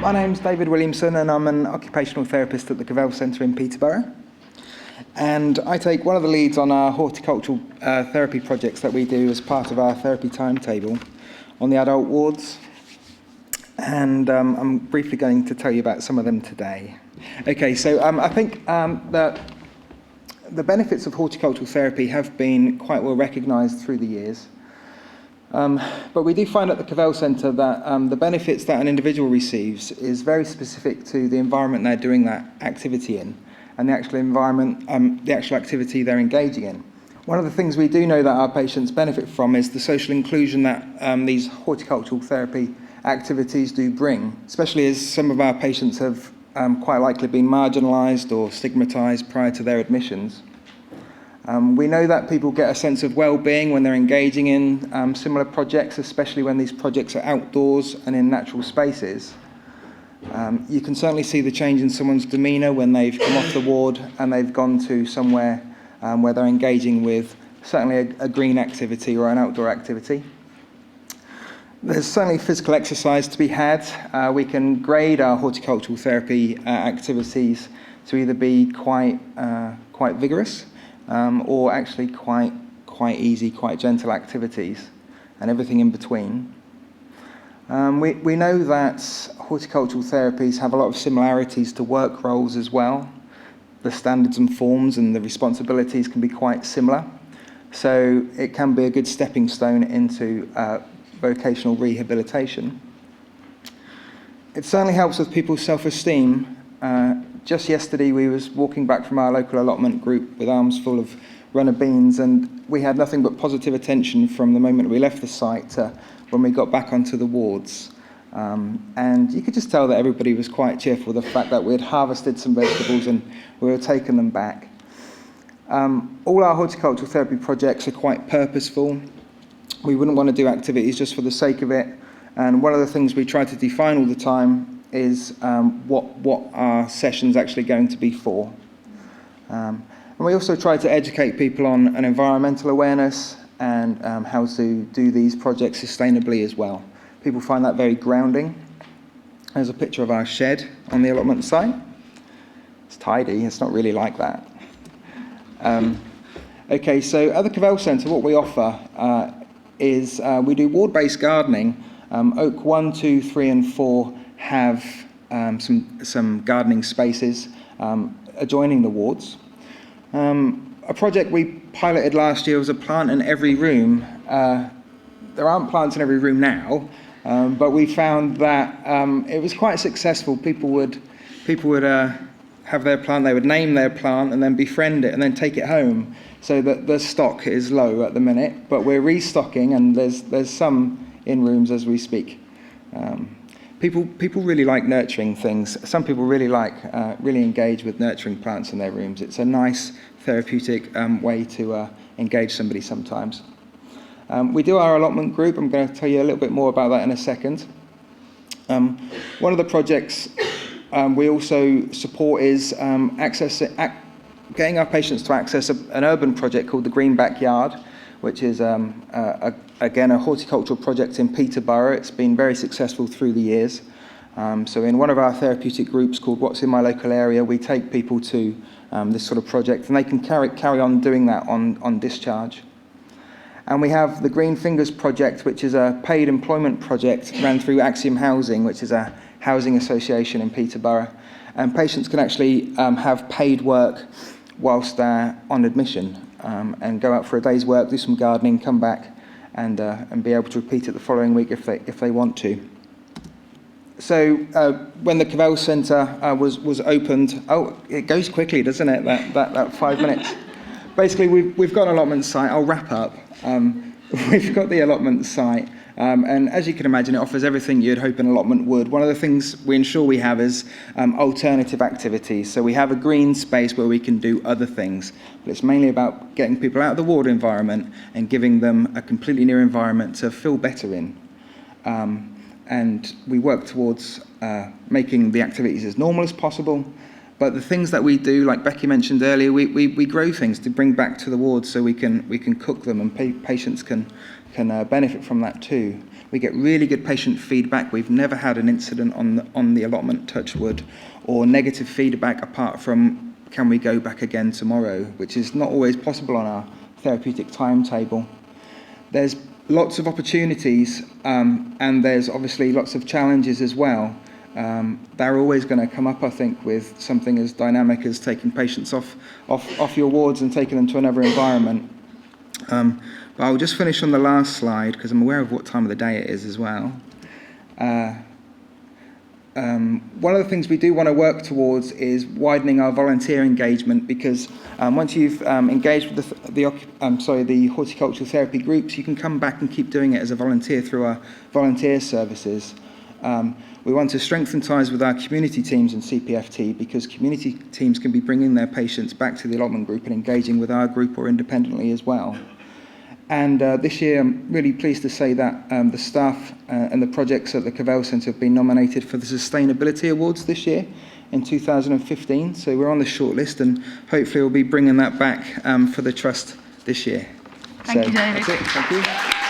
My name's David Williamson and I'm an occupational therapist at the Cavell Centre in Peterborough. And I take one of the leads on our horticultural therapy projects that we do as part of our therapy timetable on the adult wards. And I'm briefly going to tell you about some of them today. Okay, so I think that the benefits of horticultural therapy have been quite well recognised through the years. But we do find at the Cavell Centre that the benefits that an individual receives is very specific to the environment they're doing that activity in and the actual environment, the actual activity they're engaging in. One of the things we do know that our patients benefit from is the social inclusion that these horticultural therapy activities do bring, especially as some of our patients have quite likely been marginalised or stigmatised prior to their admissions. We know that people get a sense of well-being when they're engaging in similar projects, especially when these projects are outdoors and in natural spaces. You can certainly see the change in someone's demeanour when they've come off the ward and they've gone to somewhere where they're engaging with certainly a green activity or an outdoor activity. There's certainly physical exercise to be had. We can grade our horticultural therapy activities to either be quite vigorous or actually quite easy, quite gentle activities, and everything in between. We know that horticultural therapies have a lot of similarities to work roles as well. The standards and forms and the responsibilities can be quite similar, so it can be a good stepping stone into vocational rehabilitation. It certainly helps with people's self-esteem. Just yesterday we was walking back from our local allotment group with arms full of runner beans, and we had nothing but positive attention from the moment we left the site to when we got back onto the wards. And you could just tell that everybody was quite cheerful, the fact that we'd harvested some vegetables and we were taking them back. All our horticultural therapy projects are quite purposeful. We wouldn't want to do activities just for the sake of it, and one of the things we try to define all the time is what our session's actually going to be for. And we also try to educate people on an environmental awareness and how to do these projects sustainably as well. People find that very grounding. There's a picture of our shed on the allotment site. It's tidy, it's not really like that. Okay, so at the Cavell Centre, what we offer is we do ward-based gardening. Oak 1, 2, 3 and 4 have some gardening spaces adjoining the wards. A project we piloted last year was a plant in every room. There aren't plants in every room now, but we found that it was quite successful. People would have their plant, they would name their plant and then befriend it and then take it home. So that the stock is low at the minute, but we're restocking and there's some in rooms as we speak. People really like nurturing things. Some people really engage with nurturing plants in their rooms. It's a nice therapeutic way to engage somebody sometimes. We do our allotment group. I'm going to tell you a little bit more about that in a second. One of the projects we also support is getting our patients to access an urban project called the Green Backyard, which is, again, a horticultural project in Peterborough. It's been very successful through the years. So in one of our therapeutic groups called What's in My Local Area, we take people to this sort of project, and they can carry on doing that on discharge. And we have the Green Fingers project, which is a paid employment project ran through Axiom Housing, which is a housing association in Peterborough. And patients can actually have paid work whilst they're on admission, and go out for a day's work, do some gardening, come back and be able to repeat it the following week if they want to. So when the Cavell Centre was opened, it goes quickly, doesn't it, that 5 minutes? Basically, we've got an allotment site. I'll wrap up. We've got the allotment site, and as you can imagine, it offers everything you'd hope an allotment would. One of the things we ensure we have is alternative activities. So we have a green space where we can do other things, but it's mainly about getting people out of the ward environment and giving them a completely new environment to feel better in. And we work towards making the activities as normal as possible. But the things that we do, like Becky mentioned earlier, we grow things to bring back to the ward so we can cook them, and patients can benefit from that too. We get really good patient feedback. We've never had an incident on the allotment, touch wood, or negative feedback apart from can we go back again tomorrow, which is not always possible on our therapeutic timetable. There's lots of opportunities and there's obviously lots of challenges as well. They're always going to come up, I think, with something as dynamic as taking patients off your wards and taking them to another environment. But I'll just finish on the last slide because I'm aware of what time of the day it is as well. One of the things we do want to work towards is widening our volunteer engagement, because once you've engaged with the horticultural therapy groups, you can come back and keep doing it as a volunteer through our volunteer services. We want to strengthen ties with our community teams in CPFT, because community teams can be bringing their patients back to the allotment group and engaging with our group or independently as well. And this year, I'm really pleased to say that the staff and the projects at the Cavell Centre have been nominated for the Sustainability Awards this year in 2015. So we're on the shortlist, and hopefully we'll be bringing that back for the Trust this year. Thank you, David. That's it. Thank you.